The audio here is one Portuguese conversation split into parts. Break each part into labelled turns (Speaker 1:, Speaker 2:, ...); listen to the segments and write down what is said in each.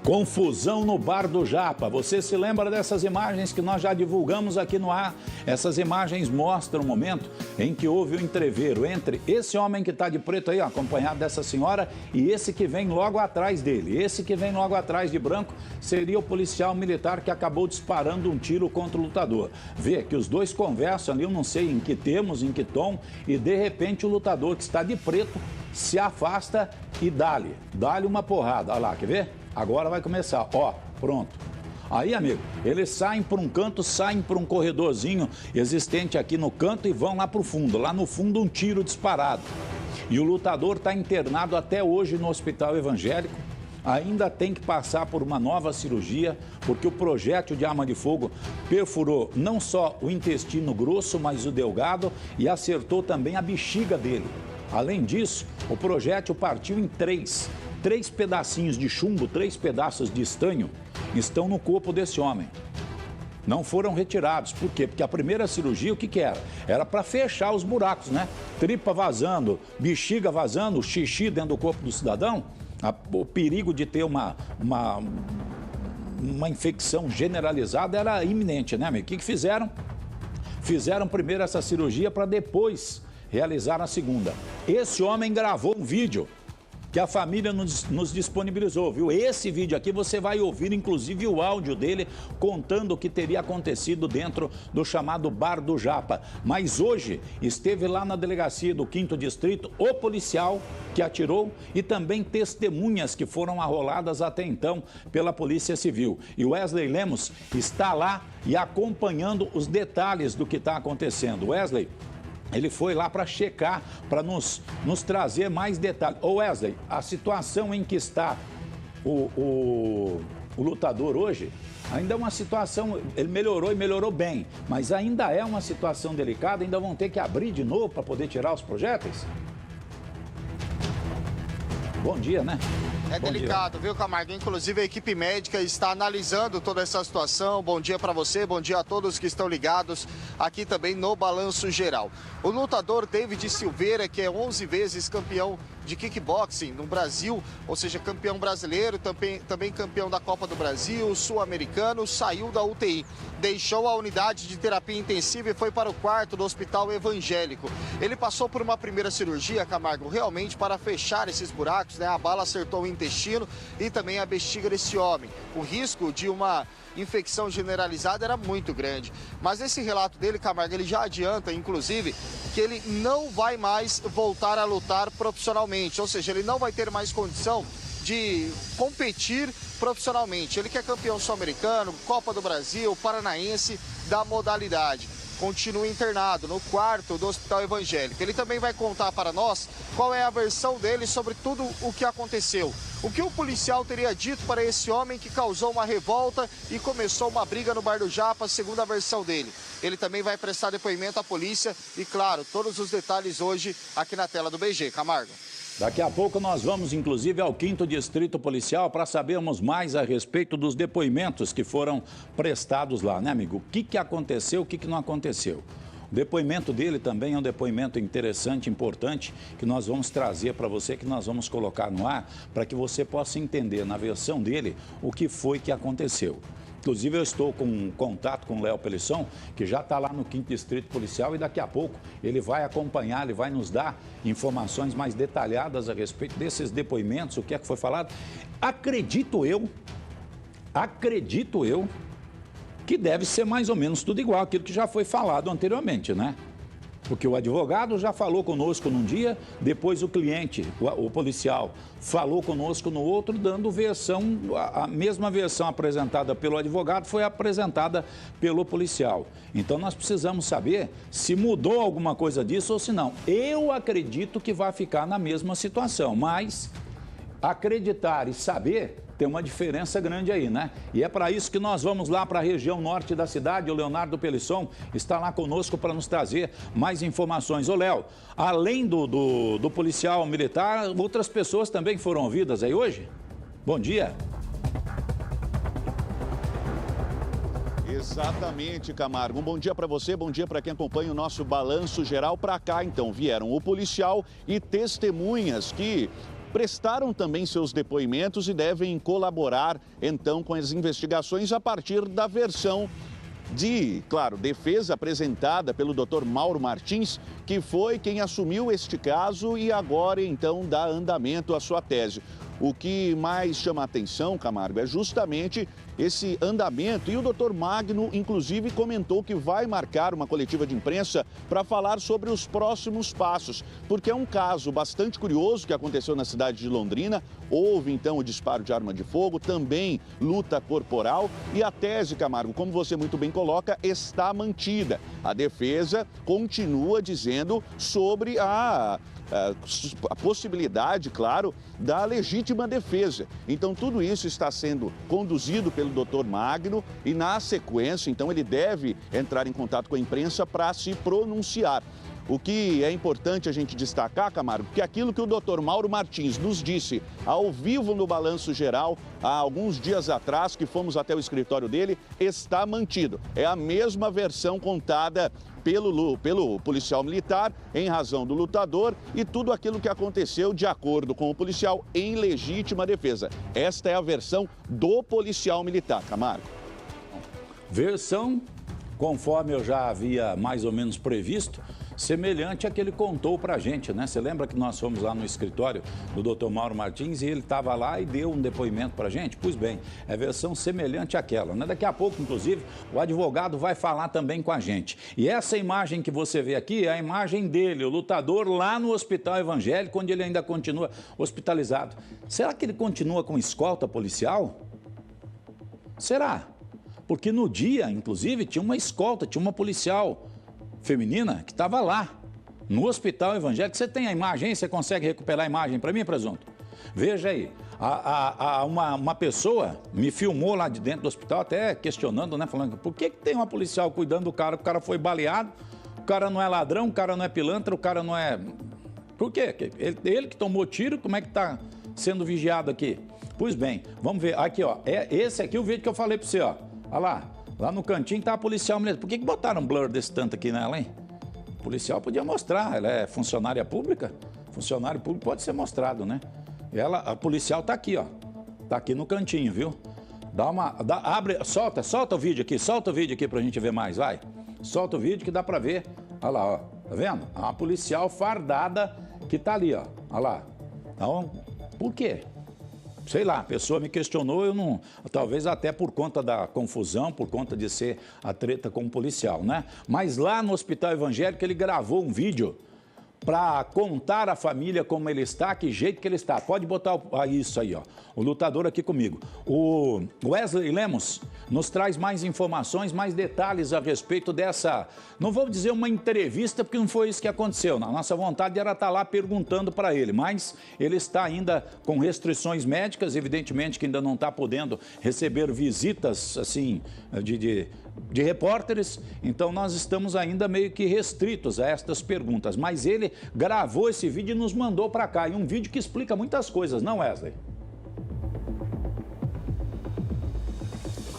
Speaker 1: Confusão no Bar do Japa. Você se lembra dessas imagens que nós já divulgamos aqui no ar? Essas imagens mostram o momento em que houve o entreveiro entre esse homem que está de preto aí, ó, acompanhado dessa senhora, e esse que vem logo atrás dele. Esse que vem logo atrás de branco seria o policial militar que acabou disparando um tiro contra o lutador. Vê que os dois conversam ali, eu não sei em que termos, em que tom, e de repente o lutador que está de preto se afasta e dá-lhe uma porrada. Olha lá, quer ver? Agora vai começar, ó, pronto. Aí, amigo, eles saem por um canto, saem por um corredorzinho existente aqui no canto e vão lá pro fundo. Lá no fundo, um tiro disparado. E o lutador está internado até hoje no Hospital Evangélico. Ainda tem que passar por uma nova cirurgia, porque o projétil de arma de fogo perfurou não só o intestino grosso, mas o delgado e acertou também a bexiga dele. Além disso, o projétil partiu em três pedacinhos de chumbo, 3 pedaços de estanho estão no corpo desse homem. Não foram retirados. Por quê? Porque a primeira cirurgia, o que era? Era para fechar os buracos, né? Tripa vazando, bexiga vazando, xixi dentro do corpo do cidadão. O perigo de ter uma infecção generalizada era iminente, né, amigo? O que fizeram? Fizeram primeiro essa cirurgia para depois realizar a segunda. Esse homem gravou um vídeo que a família nos disponibilizou, viu? Esse vídeo aqui você vai ouvir, inclusive, o áudio dele contando o que teria acontecido dentro do chamado Bar do Japa. Mas hoje esteve lá na delegacia do 5º Distrito o policial que atirou e também testemunhas que foram arroladas até então pela Polícia Civil. E o Wesley Lemos está lá e acompanhando os detalhes do que está acontecendo. Wesley, ele foi lá para checar, para nos trazer mais detalhes. Ô Wesley, a situação em que está o lutador hoje, ainda é uma situação, ele melhorou e melhorou bem, mas ainda é uma situação delicada, ainda vão ter que abrir de novo para poder tirar os projéteis? Bom dia, né?
Speaker 2: É delicado, viu, Camargo? Inclusive, a equipe médica está analisando toda essa situação. Bom dia para você, bom dia a todos que estão ligados aqui também no Balanço Geral. O lutador David Silveira, que é 11 vezes campeão de kickboxing no Brasil, ou seja, campeão brasileiro, também campeão da Copa do Brasil, sul-americano, saiu da UTI. Deixou a unidade de terapia intensiva e foi para o quarto do Hospital Evangélico. Ele passou por uma primeira cirurgia, Camargo, realmente para fechar esses buracos, né? A bala acertou o intestino e também a bexiga desse homem. O risco de uma infecção generalizada era muito grande. Mas esse relato dele, Camargo, ele já adianta, inclusive, que ele não vai mais voltar a lutar profissionalmente. Ou seja, ele não vai ter mais condição de competir profissionalmente. Ele que é campeão sul-americano, Copa do Brasil, paranaense da modalidade. Continua internado no quarto do Hospital Evangélico. Ele também vai contar para nós qual é a versão dele sobre tudo o que aconteceu. O que o policial teria dito para esse homem que causou uma revolta e começou uma briga no Bar do Japa, segundo a versão dele. Ele também vai prestar depoimento à polícia e, claro, todos os detalhes hoje aqui na tela do BG. Camargo.
Speaker 1: Daqui a pouco nós vamos, inclusive, ao 5º Distrito Policial para sabermos mais a respeito dos depoimentos que foram prestados lá, né, amigo? O que aconteceu, o que não aconteceu? O depoimento dele também é um depoimento interessante, importante, que nós vamos trazer para você, que nós vamos colocar no ar, para que você possa entender, na versão dele, o que foi que aconteceu. Inclusive, eu estou com contato com o Léo Pelisson, que já está lá no 5º Distrito Policial e daqui a pouco ele vai acompanhar, ele vai nos dar informações mais detalhadas a respeito desses depoimentos, o que é que foi falado. Acredito eu, que deve ser mais ou menos tudo igual aquilo que já foi falado anteriormente, né? Porque o advogado já falou conosco num dia, depois o cliente, o policial, falou conosco no outro, dando versão, a mesma versão apresentada pelo advogado foi apresentada pelo policial. Então nós precisamos saber se mudou alguma coisa disso ou se não. Eu acredito que vai ficar na mesma situação, mas acreditar e saber tem uma diferença grande aí, né? E é para isso que nós vamos lá para a região norte da cidade. O Leonardo Pelisson está lá conosco para nos trazer mais informações. Ô, Léo, além do policial militar, outras pessoas também foram ouvidas aí hoje? Bom dia.
Speaker 3: Exatamente, Camargo. Um bom dia para você, bom dia para quem acompanha o nosso Balanço Geral. Para cá, então, vieram o policial e testemunhas que prestaram também seus depoimentos e devem colaborar, então, com as investigações a partir da versão de, claro, defesa apresentada pelo Dr. Mauro Martins, que foi quem assumiu este caso e agora, então, dá andamento à sua tese. O que mais chama a atenção, Camargo, é justamente esse andamento. E o doutor Magno, inclusive, comentou que vai marcar uma coletiva de imprensa para falar sobre os próximos passos, porque é um caso bastante curioso que aconteceu na cidade de Londrina. Houve, então, o disparo de arma de fogo, também luta corporal e a tese, Camargo, como você muito bem coloca, está mantida. A defesa continua dizendo sobre a possibilidade, claro, da legítima defesa. Então, tudo isso está sendo conduzido pelo doutor Magno e, na sequência, então, ele deve entrar em contato com a imprensa para se pronunciar. O que é importante a gente destacar, Camargo, que aquilo que o doutor Mauro Martins nos disse ao vivo no Balanço Geral, há alguns dias atrás, que fomos até o escritório dele, está mantido. É a mesma versão contada pelo policial militar, em razão do lutador, e tudo aquilo que aconteceu de acordo com o policial em legítima defesa. Esta é a versão do policial militar, Camargo.
Speaker 1: Versão, conforme eu já havia mais ou menos previsto, semelhante a que ele contou pra gente, né? Você lembra que nós fomos lá no escritório do Dr. Mauro Martins e ele estava lá e deu um depoimento pra gente? Pois bem, é versão semelhante àquela, né? Daqui a pouco, inclusive, o advogado vai falar também com a gente. E essa imagem que você vê aqui é a imagem dele, o lutador lá no Hospital Evangélico, onde ele ainda continua hospitalizado. Será que ele continua com escolta policial? Será? Porque no dia, inclusive, tinha uma escolta, tinha uma policial feminina que estava lá, no Hospital Evangélico. Você tem a imagem aí? Você consegue recuperar a imagem para mim, presunto? Veja aí, uma pessoa me filmou lá de dentro do hospital, até questionando, né? Falando, por que tem uma policial cuidando do cara? O cara foi baleado, o cara não é ladrão, o cara não é pilantra, o cara não é... Por quê? Ele que tomou tiro, como é que está sendo vigiado aqui? Pois bem, vamos ver. Aqui, ó, esse aqui é o vídeo que eu falei para você, ó. Olha lá. Lá no cantinho tá a policial mesmo. Por que botaram um blur desse tanto aqui nela, hein? O policial podia mostrar, ela é funcionária pública. Funcionário público pode ser mostrado, né? A policial tá aqui, ó. Tá aqui no cantinho, viu? Abre, solta o vídeo aqui pra gente ver mais, vai. Solta o vídeo que dá pra ver. Olha lá, ó. Tá vendo? A policial fardada que tá ali, ó. Olha lá. Então, por quê? Sei lá, a pessoa me questionou, eu não... Talvez até por conta da confusão, por conta de ser a treta com o policial, né? Mas lá no Hospital Evangélico ele gravou um vídeo para contar à família como ele está, que jeito que ele está. Pode botar isso aí, ó. O lutador aqui comigo. O Wesley Lemos nos traz mais informações, mais detalhes a respeito dessa... Não vou dizer uma entrevista, porque não foi isso que aconteceu. A nossa vontade era estar lá perguntando para ele, mas ele está ainda com restrições médicas, evidentemente que ainda não está podendo receber visitas, assim, de repórteres, então nós estamos ainda meio que restritos a estas perguntas. Mas ele gravou esse vídeo e nos mandou para cá, e um vídeo que explica muitas coisas, não, Wesley?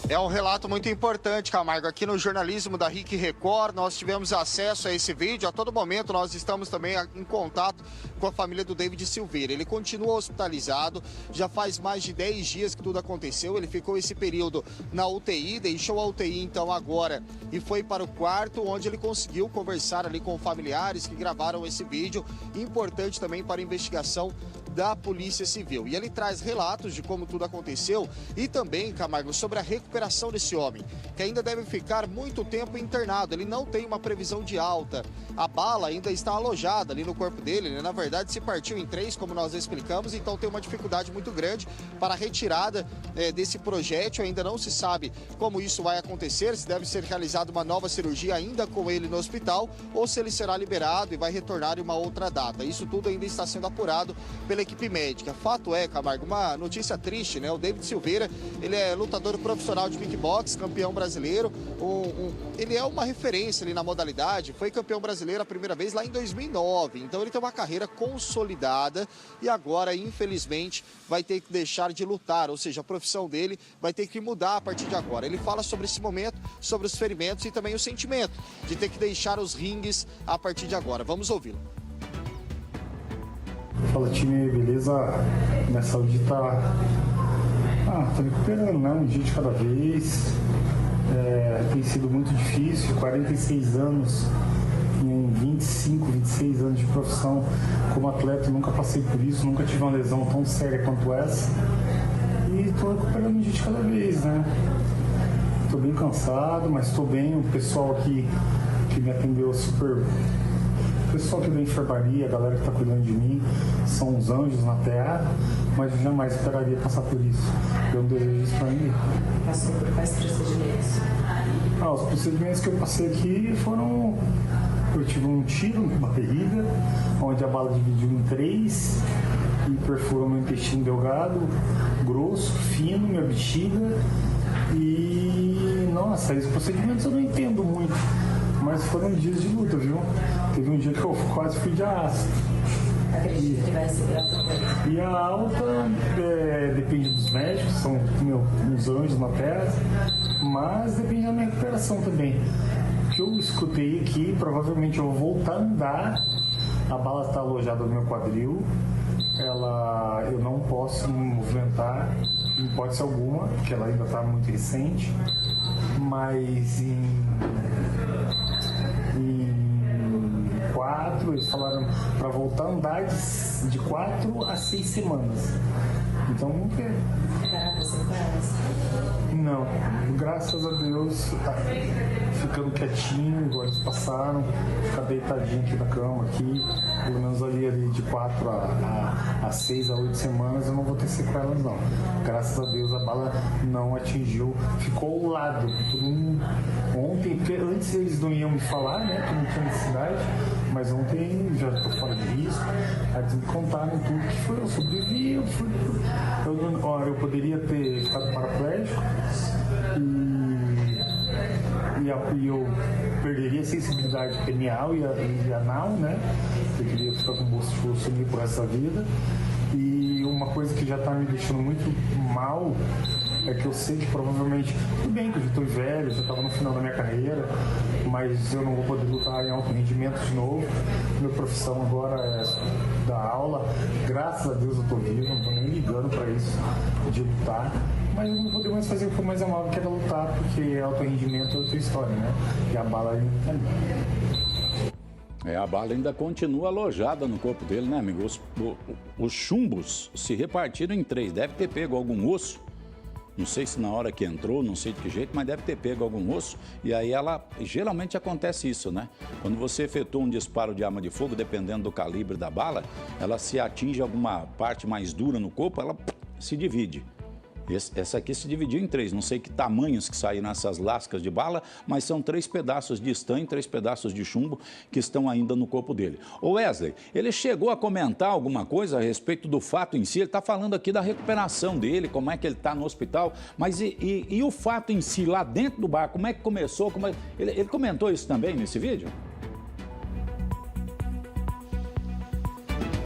Speaker 2: É um relato muito importante, Camargo. Aqui no jornalismo da RIC Record, nós tivemos acesso a esse vídeo. A todo momento, nós estamos também em contato com a família do David Silveira. Ele continua hospitalizado, já faz mais de 10 dias que tudo aconteceu. Ele ficou esse período na UTI, deixou a UTI então agora e foi para o quarto, onde ele conseguiu conversar ali com familiares que gravaram esse vídeo. Importante também para a investigação da Polícia Civil. E ele traz relatos de como tudo aconteceu e também, Camargo, sobre a recuperação desse homem, que ainda deve ficar muito tempo internado. Ele não tem uma previsão de alta. A bala ainda está alojada ali no corpo dele, né? Na verdade, se partiu em 3, como nós explicamos, então tem uma dificuldade muito grande para a retirada desse projétil. Ainda não se sabe como isso vai acontecer, se deve ser realizada uma nova cirurgia ainda com ele no hospital ou se ele será liberado e vai retornar em uma outra data. Isso tudo ainda está sendo apurado pela equipe médica. Fato é, Camargo, uma notícia triste, né? O David Silveira, ele é lutador profissional de kickbox, campeão brasileiro. Ele é uma referência ali na modalidade, foi campeão brasileiro a primeira vez lá em 2009. Então ele tem uma carreira consolidada e agora, infelizmente, vai ter que deixar de lutar, ou seja, a profissão dele vai ter que mudar a partir de agora. Ele fala sobre esse momento, sobre os ferimentos e também o sentimento de ter que deixar os ringues a partir de agora. Vamos ouvi-lo.
Speaker 4: Fala, time, beleza? Minha saúde tá recuperando, né? Um dia de cada vez. Tem sido muito difícil, 46 anos, em 25, 26 anos de profissão como atleta, nunca passei por isso, nunca tive uma lesão tão séria quanto essa. E tô recuperando um dia de cada vez, né? Tô bem cansado, mas tô bem. O pessoal aqui que me atendeu super... O pessoal aqui da enfermaria, a galera que está cuidando de mim, são uns anjos na terra, mas eu jamais esperaria passar por isso. Eu não desejo isso para ninguém.
Speaker 5: Passou por quais procedimentos?
Speaker 4: Os procedimentos que eu passei aqui foram... Eu tive um tiro na barriga, onde a bala dividiu em 3 e perfurou meu intestino delgado, grosso, fino, minha bexiga. E, nossa, esses procedimentos eu não entendo muito. Mas foram dias de luta, viu? Teve um dia que eu quase fui de arrasto.
Speaker 5: Acredito que vai receber alta coisa.
Speaker 4: E a alta depende dos médicos, são uns anjos na terra, mas depende da minha recuperação também. O que eu escutei aqui, provavelmente eu vou voltar a andar, a bala está alojada no meu quadril, eu não posso me movimentar, em hipótese alguma, porque ela ainda está muito recente, mas eles falaram para voltar a andar de 4 a 6 semanas. Então vamos ver.
Speaker 5: Caraca, você conhece?
Speaker 4: Não, graças a Deus, tá ficando quietinho, igual eles passaram, ficar deitadinho aqui na cama, aqui, pelo menos ali de 4 a 6 a 8 semanas eu não vou ter sequelas não. Graças a Deus a bala não atingiu, ficou ao lado. Ontem, porque antes eles não iam me falar, né, que não tinha necessidade, mas ontem já estou fora de risco, aí eles me contaram tudo que foi, eu sobrevivi, eu poderia ter ficado paraplégico e eu perderia a sensibilidade penial e anal, né? Eu queria ficar com bolsa de fluoxamina por essa vida. E uma coisa que já está me deixando muito mal é que eu sei que provavelmente, tudo bem que eu já estou velho, já estava no final da minha carreira, mas eu não vou poder lutar em alto rendimento de novo. Minha profissão agora é dar aula. Graças a Deus eu estou vivo, não estou nem ligando para isso de lutar. Mas eu não vou poder mais fazer o que eu mais amava, que era lutar, porque alto rendimento é outra história, né? E a bala ainda tá ali.
Speaker 1: A bala ainda continua alojada no corpo dele, né, amigo? Os chumbos se repartiram em 3. Deve ter pego algum osso. Não sei se na hora que entrou, não sei de que jeito, mas deve ter pego algum osso. E aí geralmente acontece isso, né? Quando você efetua um disparo de arma de fogo, dependendo do calibre da bala, ela se atinge alguma parte mais dura no corpo, ela se divide. Essa aqui se dividiu em 3, não sei que tamanhos que saíram nessas lascas de bala, mas são 3 pedaços de estanho, 3 pedaços de chumbo que estão ainda no corpo dele. Ô Wesley, ele chegou a comentar alguma coisa a respeito do fato em si? Ele está falando aqui da recuperação dele, como é que ele está no hospital, mas e o fato em si lá dentro do bar, como é que começou? Ele comentou isso também nesse vídeo?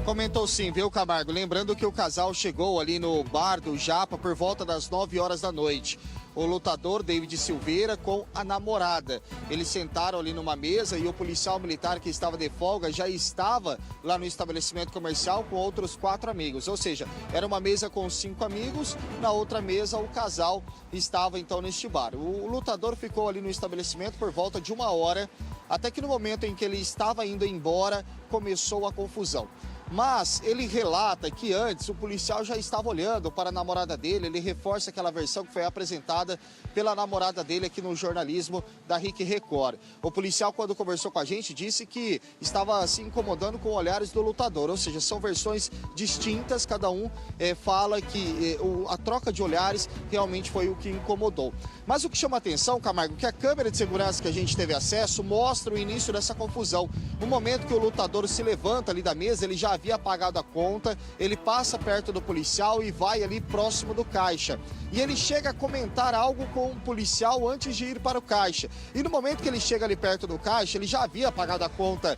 Speaker 2: Comentou sim, viu, Camargo? Lembrando que o casal chegou ali no bar do Japa por volta das 9 horas da noite. O lutador David Silveira com a namorada. Eles sentaram ali numa mesa e o policial militar que estava de folga já estava lá no estabelecimento comercial com outros 4 amigos. Ou seja, era uma mesa com 5 amigos, na outra mesa o casal estava então neste bar. O lutador ficou ali no estabelecimento por volta de 1 hora, até que no momento em que ele estava indo embora, começou a confusão. Mas ele relata que antes o policial já estava olhando para a namorada dele, ele reforça aquela versão que foi apresentada pela namorada dele aqui no jornalismo da RIC Record. O policial, quando conversou com a gente, disse que estava se incomodando com olhares do lutador, ou seja, são versões distintas, cada um fala que a troca de olhares realmente foi o que incomodou. Mas o que chama atenção, Camargo, que a câmera de segurança que a gente teve acesso mostra o início dessa confusão. No momento que o lutador se levanta ali da mesa, ele já havia pagado a conta, ele passa perto do policial e vai ali próximo do caixa. E ele chega a comentar algo com o policial antes de ir para o caixa. E no momento que ele chega ali perto do caixa, ele já havia pagado a conta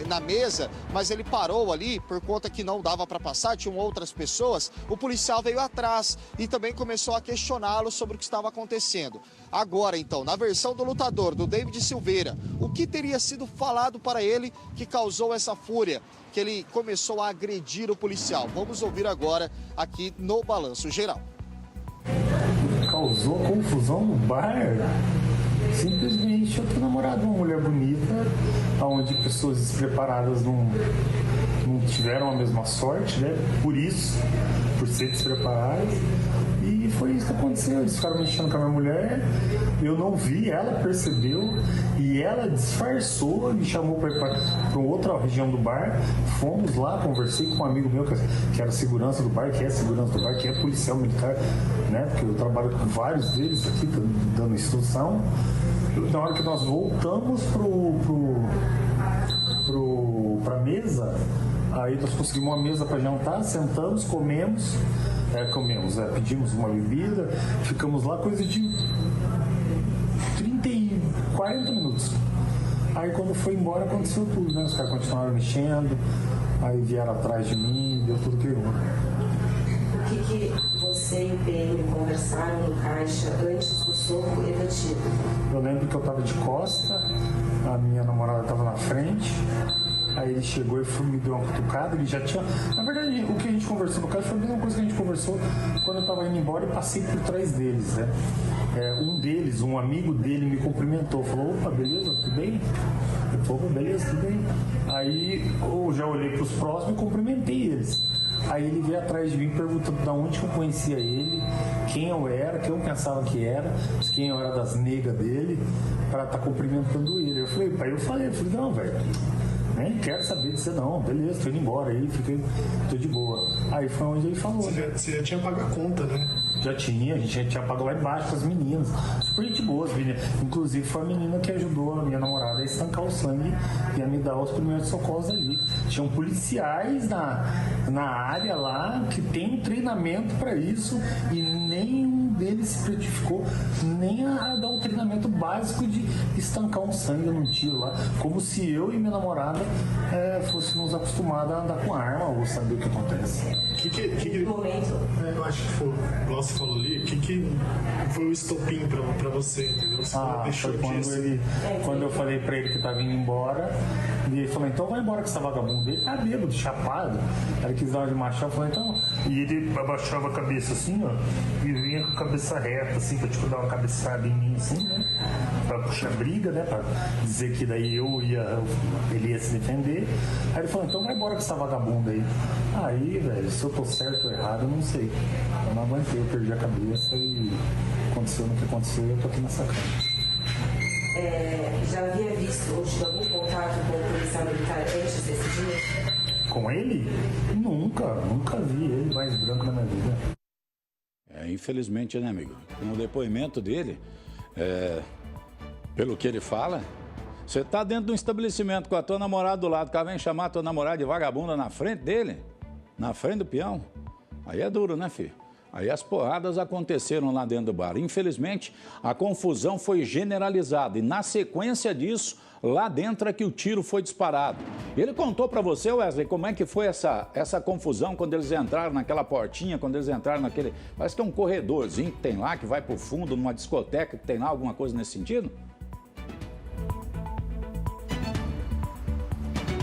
Speaker 2: na mesa, mas ele parou ali por conta que não dava para passar, tinham outras pessoas. O policial veio atrás e também começou a questioná-lo sobre o que estava acontecendo. Agora, então, na versão do lutador, do David Silveira, o que teria sido falado para ele que causou essa fúria? Que ele começou a agredir o policial. Vamos ouvir agora aqui no Balanço Geral.
Speaker 4: Causou confusão no bar. Simplesmente eu tô namorado de uma mulher bonita, onde pessoas despreparadas não tiveram a mesma sorte, né? Por ser despreparadas. E foi isso que aconteceu. Eles ficaram mexendo com a minha mulher, eu não vi, ela percebeu e ela disfarçou, me chamou para ir para outra região do bar. Fomos lá, conversei com um amigo meu que era segurança do bar, que é segurança do bar, que é policial militar, né? Porque eu trabalho com vários deles aqui, dando instrução. Na hora que nós voltamos pra mesa, aí nós conseguimos uma mesa para jantar, sentamos, comemos, pedimos uma bebida, ficamos lá coisa de 30 e 40 minutos. Aí quando foi embora aconteceu tudo, né? Os caras continuaram mexendo, aí vieram atrás de mim, deu tudo que eu.
Speaker 5: O que você e o PM conversaram no caixa antes do soco e do tiro?
Speaker 4: Eu lembro que eu tava de costa, a minha namorada tava na frente, aí ele chegou e me deu uma cutucada, ele já tinha... Na verdade, o que a gente conversou no caixa foi a mesma coisa que a gente conversou quando eu tava indo embora e passei por trás deles, né? Um amigo dele me cumprimentou, falou, opa, beleza, tudo bem? Eu falei, beleza, tudo bem. Aí eu já olhei pros próximos e cumprimentei eles. Aí ele veio atrás de mim perguntando de onde eu conhecia ele, quem eu era, quem eu pensava que era, quem eu era das negas dele, pra estar cumprimentando ele. Eu falei, não, velho, nem quero saber de você não, beleza, tô indo embora aí, tô de boa. Aí foi onde ele falou.
Speaker 6: Você já tinha pago a conta, né?
Speaker 4: Já tinha, a gente já tinha pago lá embaixo com as meninas. Super gente boa, as meninas. Inclusive foi a menina que ajudou a minha namorada a estancar o sangue e a me dar os primeiros socorros ali. Tinham policiais na área lá que tem treinamento para isso e nenhum deles se certificou nem a dar um treinamento básico de estancar um sangue num tiro lá. Como se eu e minha namorada fôssemos acostumados a andar com arma ou saber o que acontece.
Speaker 6: Eu acho que foi, igual você falou ali, o que foi o estopim pra você, entendeu? Você deixou
Speaker 4: foi quando eu falei pra ele que tava indo embora, e ele falou, então vai embora com essa vagabunda. Ele tá bêbado, chapado, aí ele quis dar uma de machão, eu falei, então... E ele abaixava a cabeça assim, ó, e vinha com a cabeça reta, assim, pra tipo dar uma cabeçada em mim, assim, né? Pra puxar briga, né? Pra dizer que daí ele ia se defender. Aí ele falou, então vai embora com essa vagabunda aí. Aí, velho, se eu tô certo ou errado, eu não sei. Eu não aguentei, eu perdi a cabeça e aconteceu no que aconteceu e eu tô aqui nessa cama.
Speaker 5: Já havia visto ou tido algum contato com o policial militar antes desse dia?
Speaker 4: Com ele? Nunca vi ele mais branco na minha vida.
Speaker 1: Infelizmente, né, amigo? No depoimento dele, pelo que ele fala, você tá dentro de um estabelecimento com a tua namorada do lado, o cara vem chamar a tua namorada de vagabunda na frente dele, na frente do peão. Aí é duro, né, filho? Aí as porradas aconteceram lá dentro do bar. Infelizmente, a confusão foi generalizada e na sequência disso, lá dentro é que o tiro foi disparado. Ele contou para você, Wesley, como é que foi essa confusão quando eles entraram naquela portinha, quando eles entraram naquele... Parece que é um corredorzinho que tem lá, que vai pro fundo, numa discoteca, que tem lá alguma coisa nesse sentido?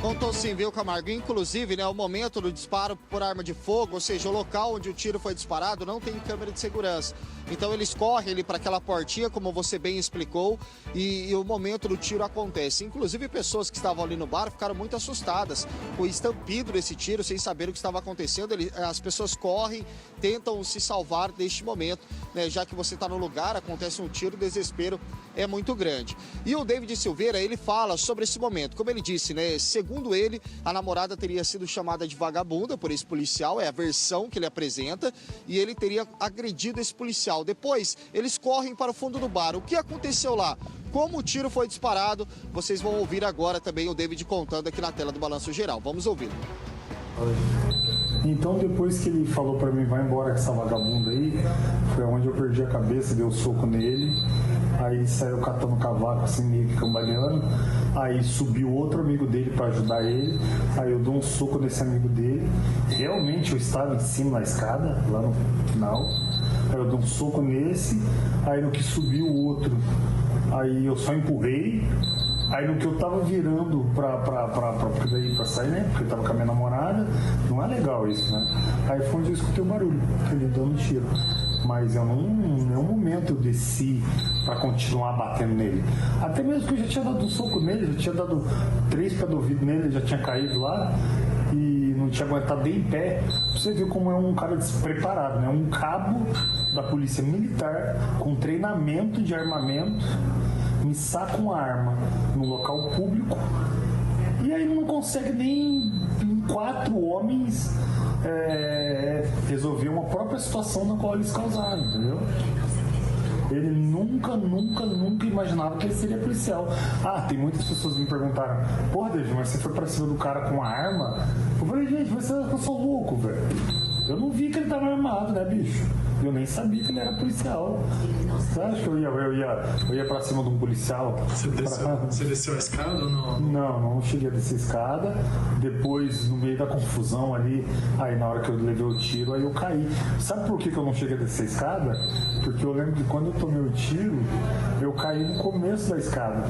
Speaker 2: Contou sim, viu, Camargo? Inclusive, né, o momento do disparo por arma de fogo, ou seja, o local onde o tiro foi disparado, não tem câmera de segurança. Então eles correm ali para aquela portinha, como você bem explicou, e o momento do tiro acontece. Inclusive, pessoas que estavam ali no bar ficaram muito assustadas com o estampido desse tiro, sem saber o que estava acontecendo. As pessoas correm, tentam se salvar deste momento, né, já que você está no lugar, acontece um tiro, o desespero é muito grande. E o David Silveira, ele fala sobre esse momento. Como ele disse, né, segundo ele, a namorada teria sido chamada de vagabunda por esse policial, é a versão que ele apresenta, e ele teria agredido esse policial. Depois, eles correm para o fundo do bar. O que aconteceu lá? Como o tiro foi disparado? Vocês vão ouvir agora também o David contando aqui na tela do Balanço Geral. Vamos ouvir.
Speaker 4: Então, depois que ele falou pra mim, vai embora com essa vagabunda aí, foi onde eu perdi a cabeça, dei um soco nele. Aí ele saiu catando cavaco, assim, meio que cambaleando. Aí subiu outro amigo dele pra ajudar ele. Aí eu dou um soco nesse amigo dele. Realmente eu estava em cima da escada, lá no final. Aí eu dou um soco nesse. Aí no que subiu o outro, aí eu só empurrei. Aí no que eu tava virando pra sair, né? Porque eu tava com a minha namorada, não é legal isso, né? Aí foi onde eu escutei o barulho, ele dando tiro. Mas eu não, em nenhum momento eu desci pra continuar batendo nele. Até mesmo que eu já tinha dado um soco nele, já tinha dado 3 pés do ouvido nele, já tinha caído lá e não tinha aguentado nem em pé. Pra você ver como é um cara despreparado, né? Um cabo da polícia militar com treinamento de armamento me saca uma arma no local público e aí não consegue nem em 4 homens resolver uma própria situação na qual eles causaram, entendeu? Ele nunca imaginava que ele seria policial. Tem muitas pessoas me perguntaram: porra, David, mas você foi pra cima do cara com a arma? Eu falei: gente, mas eu sou louco, velho. Eu não vi que ele tava armado, né, bicho? Eu nem sabia que ele era policial. Você acha que eu ia pra cima de um policial?
Speaker 6: Você desceu a escada ou não?
Speaker 4: Não cheguei a descer a escada. Depois, no meio da confusão ali, aí na hora que eu levei o tiro, aí eu caí. Sabe por que eu não cheguei a descer a escada? Porque eu lembro que quando eu tomei o tiro, eu caí no começo da escada.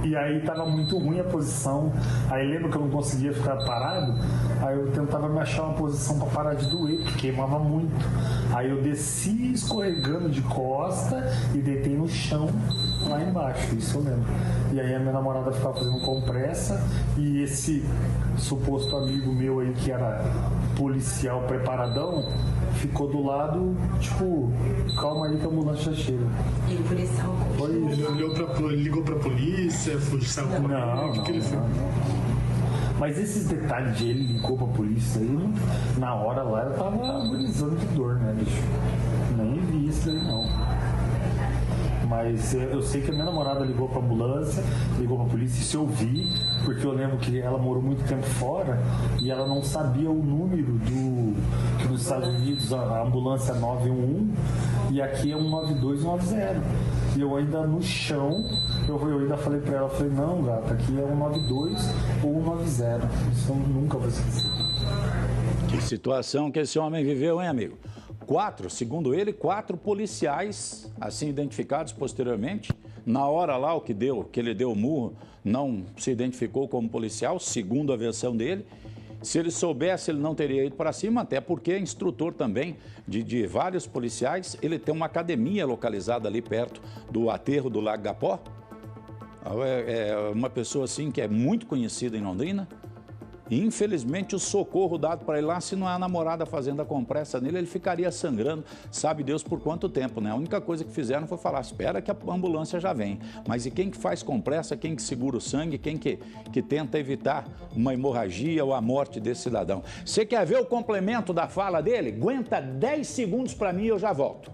Speaker 4: E aí tava muito ruim a posição. Aí lembra que eu não conseguia ficar parado? Aí eu tentava me achar uma posição pra parar de doer, porque queimava muito. Aí eu desci escorregando de costa e deitei no chão lá embaixo, isso eu lembro. E aí a minha namorada ficava fazendo compressa e esse suposto amigo meu aí que era policial preparadão ficou do lado, tipo, calma aí que a ambulância já chega.
Speaker 5: E o policial?
Speaker 6: Ele ligou pra polícia, saiu com
Speaker 4: Não. Mas esses detalhes de ele ligou pra polícia aí, na hora lá eu tava agonizando de dor, né, bicho? Nem vi isso aí não. Mas eu sei que a minha namorada ligou pra ambulância, ligou pra polícia, isso eu vi, porque eu lembro que ela morou muito tempo fora e ela não sabia o número que nos Estados Unidos a ambulância é 911 e aqui é 192 e 190. E eu ainda no chão, eu ainda falei pra ela, falei: não, gata, aqui é 192 ou 190. Isso eu nunca vou esquecer.
Speaker 1: Que situação que esse homem viveu, hein, amigo? Segundo ele, 4 policiais, assim identificados posteriormente. Na hora lá, que ele deu o murro, não se identificou como policial, segundo a versão dele. Se ele soubesse, ele não teria ido para cima, até porque é instrutor também de vários policiais. Ele tem uma academia localizada ali perto do aterro do Lago Gapó. É uma pessoa assim que é muito conhecida em Londrina. E, infelizmente, o socorro dado para ele lá, se não é a namorada fazendo a compressa nele, ele ficaria sangrando, sabe Deus por quanto tempo, né? A única coisa que fizeram foi falar: espera que a ambulância já vem. Mas e quem que faz compressa, quem que segura o sangue, quem que tenta evitar uma hemorragia ou a morte desse cidadão? Você quer ver o complemento da fala dele? Aguenta 10 segundos para mim e eu já volto.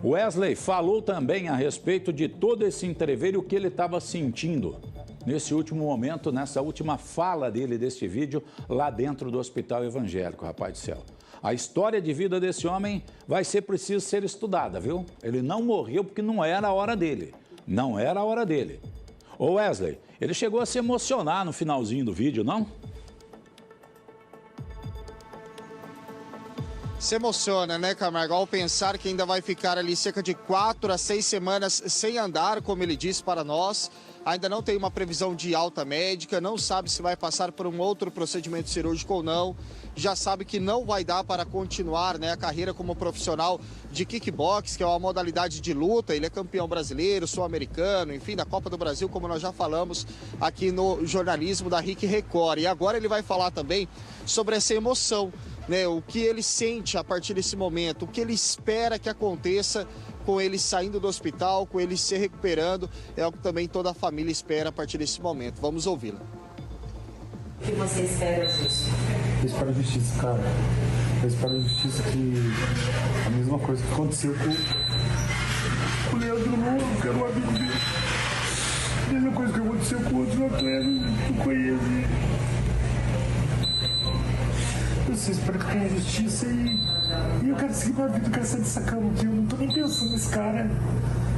Speaker 1: Wesley falou também a respeito de todo esse entreveiro, o que ele estava sentindo nesse último momento, nessa última fala dele deste vídeo, lá dentro do hospital evangélico, rapaz do céu. A história de vida desse homem vai ser preciso ser estudada, viu? Ele não morreu porque não era a hora dele. Não era a hora dele. Ô Wesley, ele chegou a se emocionar no finalzinho do vídeo, não?
Speaker 2: Se emociona, né, Camargo, ao pensar que ainda vai ficar ali cerca de 4 a 6 semanas sem andar, como ele disse para nós. Ainda não tem uma previsão de alta médica, não sabe se vai passar por um outro procedimento cirúrgico ou não. Já sabe que não vai dar para continuar, né, a carreira como profissional de kickbox, que é uma modalidade de luta. Ele é campeão brasileiro, sul-americano, enfim, da Copa do Brasil, como nós já falamos aqui no jornalismo da RIC Record. E agora ele vai falar também sobre essa emoção, né, o que ele sente a partir desse momento, o que ele espera que aconteça com ele saindo do hospital, com ele se recuperando, é o que também toda a família espera a partir desse momento. Vamos ouvi-lo.
Speaker 5: O que você espera disso?
Speaker 4: Eu espero a justiça, cara. Eu espero a justiça que a mesma coisa que aconteceu com o Leandro Lobo, que era um amigo dele. A mesma coisa que aconteceu com o outro atleta, eu conheço. Eu espero que tenha justiça e eu quero seguir minha vida, eu quero sair dessa cama aqui. Eu não tô nem pensando nesse cara,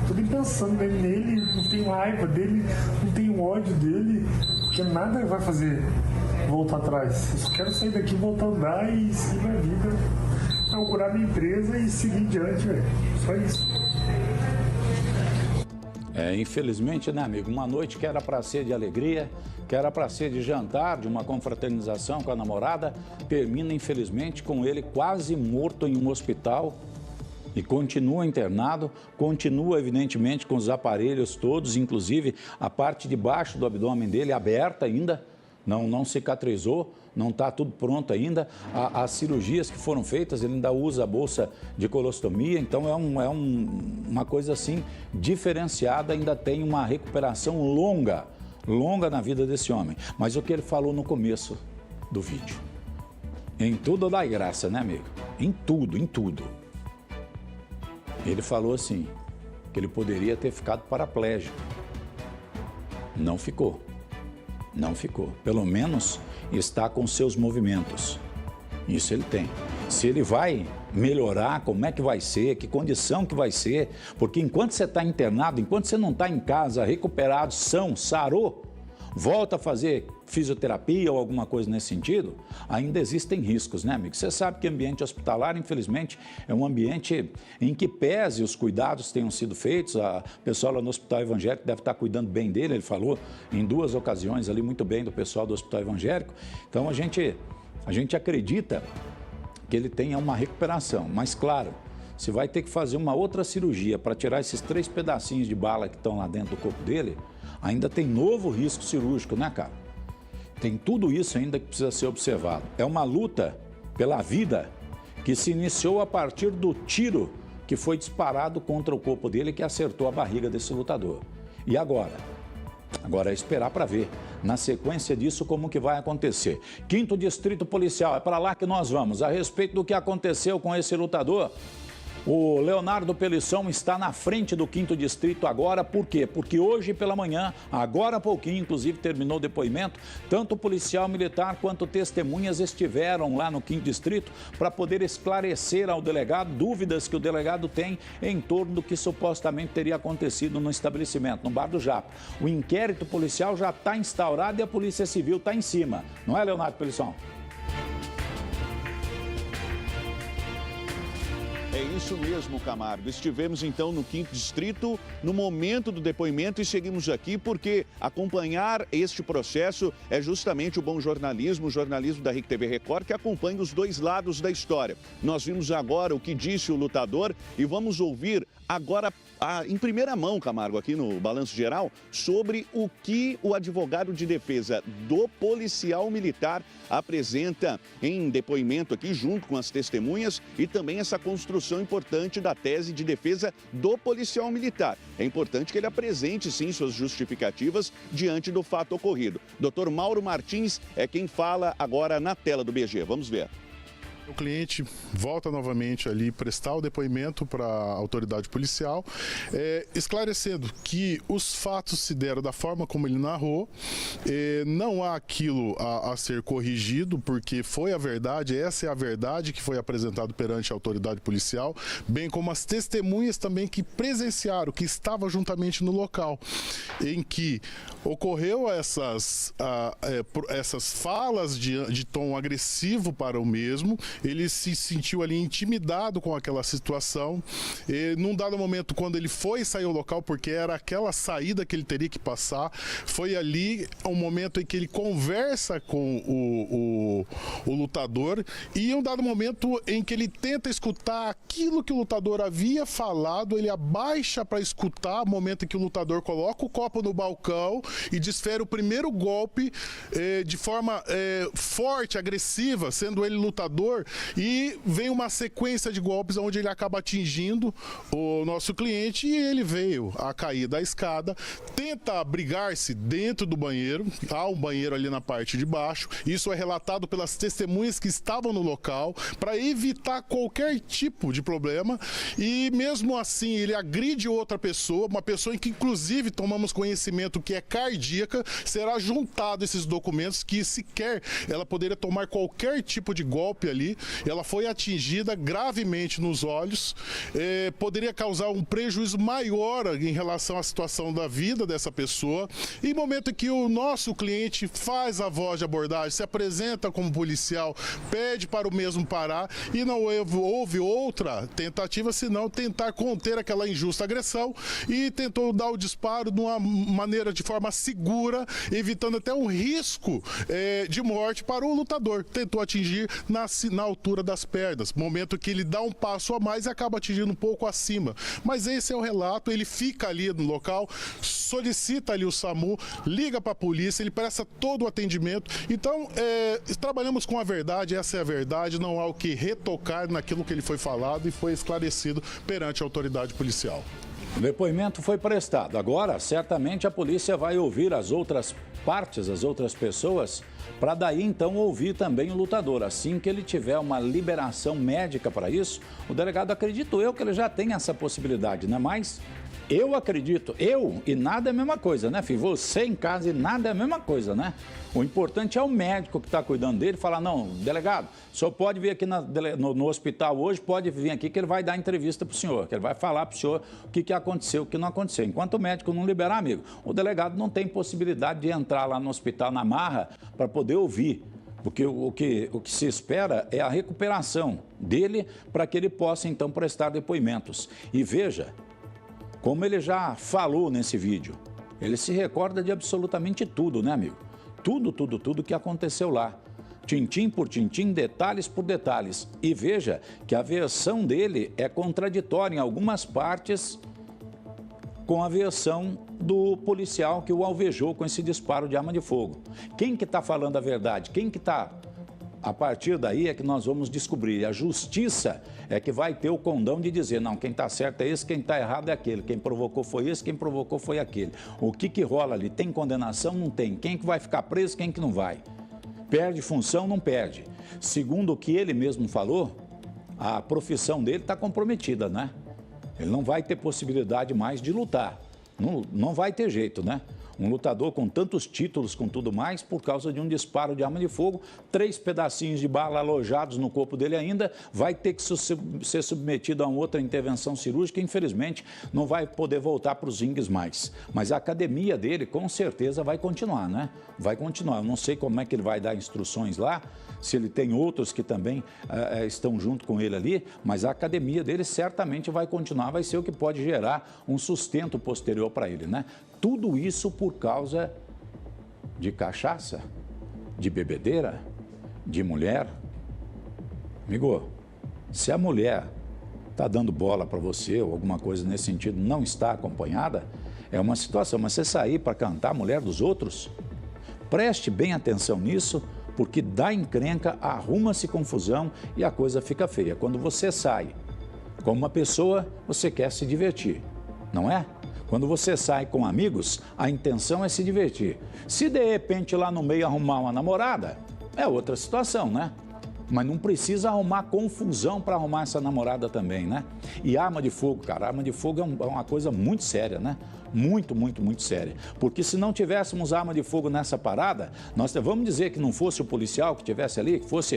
Speaker 4: tô nem pensando nele, não tenho raiva dele, não tenho ódio dele, porque nada vai fazer voltar atrás. Eu só quero sair daqui, voltar a andar e seguir minha vida, inaugurar minha empresa e seguir adiante, velho. Só isso.
Speaker 1: Infelizmente, né, amigo? Uma noite que era para ser de alegria, que era para ser de jantar, de uma confraternização com a namorada, termina, infelizmente, com ele quase morto em um hospital e continua internado, continua, evidentemente, com os aparelhos todos, inclusive a parte de baixo do abdômen dele aberta ainda, não cicatrizou, não está tudo pronto ainda. As cirurgias que foram feitas, ele ainda usa a bolsa de colostomia, então uma coisa assim diferenciada, ainda tem uma recuperação longa na vida desse homem. Mas o que ele falou no começo do vídeo, em tudo dá graça, né, amigo? Em tudo. Ele falou assim, que ele poderia ter ficado paraplégico. Não ficou. Pelo menos está com seus movimentos. Isso ele tem. Se ele vai melhorar, como é que vai ser, que condição que vai ser, porque enquanto você está internado, enquanto você não está em casa, recuperado, sarou, volta a fazer fisioterapia ou alguma coisa nesse sentido, ainda existem riscos, né, amigo? Você sabe que ambiente hospitalar, infelizmente, é um ambiente em que pese os cuidados tenham sido feitos. A pessoa lá no Hospital Evangélico deve estar cuidando bem dele, ele falou em 2 ocasiões ali muito bem do pessoal do Hospital Evangélico. Então, a gente acredita que ele tenha uma recuperação, mas claro, se vai ter que fazer uma outra cirurgia para tirar esses 3 pedacinhos de bala que estão lá dentro do corpo dele, ainda tem novo risco cirúrgico, né, cara? Tem tudo isso ainda que precisa ser observado. É uma luta pela vida que se iniciou a partir do tiro que foi disparado contra o corpo dele, que acertou a barriga desse lutador. E agora? Agora é esperar para ver, na sequência disso, como que vai acontecer. 5º Distrito Policial, é para lá que nós vamos. A respeito do que aconteceu com esse lutador, o Leonardo Pelição está na frente do 5º Distrito agora, por quê? Porque hoje pela manhã, agora há pouquinho, inclusive terminou o depoimento, tanto o policial militar quanto testemunhas estiveram lá no 5º Distrito para poder esclarecer ao delegado dúvidas que o delegado tem em torno do que supostamente teria acontecido no estabelecimento, no Bar do Japa. O inquérito policial já está instaurado e a Polícia Civil está em cima, não é, Leonardo Pelição?
Speaker 3: É isso mesmo, Camargo. Estivemos então no 5º Distrito no momento do depoimento e seguimos aqui porque acompanhar este processo é justamente o bom jornalismo, o jornalismo da RIC TV Record, que acompanha os 2 lados da história. Nós vimos agora o que disse o lutador e vamos ouvir agora em primeira mão, Camargo, aqui no Balanço Geral, sobre o que o advogado de defesa do policial militar apresenta em depoimento aqui, junto com as testemunhas, e também essa construção importante da tese de defesa do policial militar. É importante que ele apresente, sim, suas justificativas diante do fato ocorrido. Dr. Mauro Martins é quem fala agora na tela do BG. Vamos ver.
Speaker 7: O cliente volta novamente ali prestar o depoimento para a autoridade policial, esclarecendo que os fatos se deram da forma como ele narrou, não há aquilo a ser corrigido, porque foi a verdade, essa é a verdade que foi apresentado perante a autoridade policial, bem como as testemunhas também que presenciaram, que estavam juntamente no local, em que ocorreu essas falas de tom agressivo para o mesmo. Ele se sentiu ali intimidado com aquela situação e num dado momento, quando ele foi sair do local, porque era aquela saída que ele teria que passar, foi ali um momento em que ele conversa com o lutador e um dado momento em que ele tenta escutar aquilo que o lutador havia falado, ele abaixa para escutar, o momento em que o lutador coloca o copo no balcão e desfere o primeiro golpe de forma forte, agressiva, sendo ele lutador, e vem uma sequência de golpes onde ele acaba atingindo o nosso cliente e ele veio a cair da escada, tenta abrigar-se dentro do banheiro, há um banheiro ali na parte de baixo, isso é relatado pelas testemunhas que estavam no local, para evitar qualquer tipo de problema, e mesmo assim ele agride outra pessoa, uma pessoa em que inclusive tomamos conhecimento que é cardíaca, será juntado esses documentos que sequer ela poderia tomar qualquer tipo de golpe ali, ela foi atingida gravemente nos olhos, poderia causar um prejuízo maior em relação à situação da vida dessa pessoa. E no momento que o nosso cliente faz a voz de abordagem, se apresenta como policial, pede para o mesmo parar e não houve outra tentativa senão tentar conter aquela injusta agressão e tentou dar o disparo de uma maneira de forma segura, evitando até um risco de morte para o lutador. Tentou atingir na altura das pernas, momento que ele dá um passo a mais e acaba atingindo um pouco acima. Mas esse é o relato, ele fica ali no local, solicita ali o SAMU, liga para a polícia, ele presta todo o atendimento. Então, trabalhamos com a verdade, essa é a verdade, não há o que retocar naquilo que ele foi falado e foi esclarecido perante a autoridade policial.
Speaker 1: O depoimento foi prestado. Agora, certamente a polícia vai ouvir as outras partes, as outras pessoas, para daí então ouvir também o lutador. Assim que ele tiver uma liberação médica para isso, o delegado, acredito eu, que ele já tem essa possibilidade, né? Mas eu acredito, e nada é a mesma coisa, né, filho? Você em casa e nada é a mesma coisa, né? O importante é o médico que está cuidando dele falar, não, delegado, o senhor pode vir aqui no hospital hoje, pode vir aqui que ele vai dar entrevista para o senhor, que ele vai falar para o senhor o que aconteceu, o que não aconteceu. Enquanto o médico não liberar, amigo, o delegado não tem possibilidade de entrar lá no hospital na marra para poder ouvir. Porque o que se espera é a recuperação dele para que ele possa então prestar depoimentos. E veja, como ele já falou nesse vídeo, ele se recorda de absolutamente tudo, né, amigo? Tudo que aconteceu lá. Tintim por tintim, detalhes por detalhes. E veja que a versão dele é contraditória em algumas partes com a versão do policial que o alvejou com esse disparo de arma de fogo. Quem que está falando a verdade? Quem que está... A partir daí é que nós vamos descobrir. A justiça é que vai ter o condão de dizer, não, quem está certo é esse, quem está errado é aquele. Quem provocou foi esse, quem provocou foi aquele. O que rola ali? Tem condenação? Não tem. Quem que vai ficar preso, quem que não vai? Perde função? Não perde. Segundo o que ele mesmo falou, a profissão dele está comprometida, né? Ele não vai ter possibilidade mais de lutar. Não vai ter jeito, né? Um lutador com tantos títulos, com tudo mais, por causa de um disparo de arma de fogo, 3 pedacinhos de bala alojados no corpo dele ainda, vai ter que ser submetido a uma outra intervenção cirúrgica e, infelizmente, não vai poder voltar para os rings mais. Mas a academia dele, com certeza, vai continuar, né? Vai continuar. Eu não sei como é que ele vai dar instruções lá, se ele tem outros que também estão junto com ele ali, mas a academia dele certamente vai continuar, vai ser o que pode gerar um sustento posterior para ele, né? Tudo isso por causa de cachaça, de bebedeira, de mulher. Amigo, se a mulher está dando bola para você ou alguma coisa nesse sentido, não está acompanhada, é uma situação. Mas você sair para cantar a mulher dos outros, preste bem atenção nisso, porque dá encrenca, arruma-se confusão e a coisa fica feia. Quando você sai com uma pessoa, você quer se divertir, não é? Quando você sai com amigos, a intenção é se divertir. Se de repente lá no meio arrumar uma namorada, é outra situação, né? Mas não precisa arrumar confusão para arrumar essa namorada também, né? E arma de fogo, cara, arma de fogo é uma coisa muito séria, né? Muito séria. Porque se não tivéssemos arma de fogo nessa parada, nós vamos dizer que não fosse o policial que estivesse ali, que fosse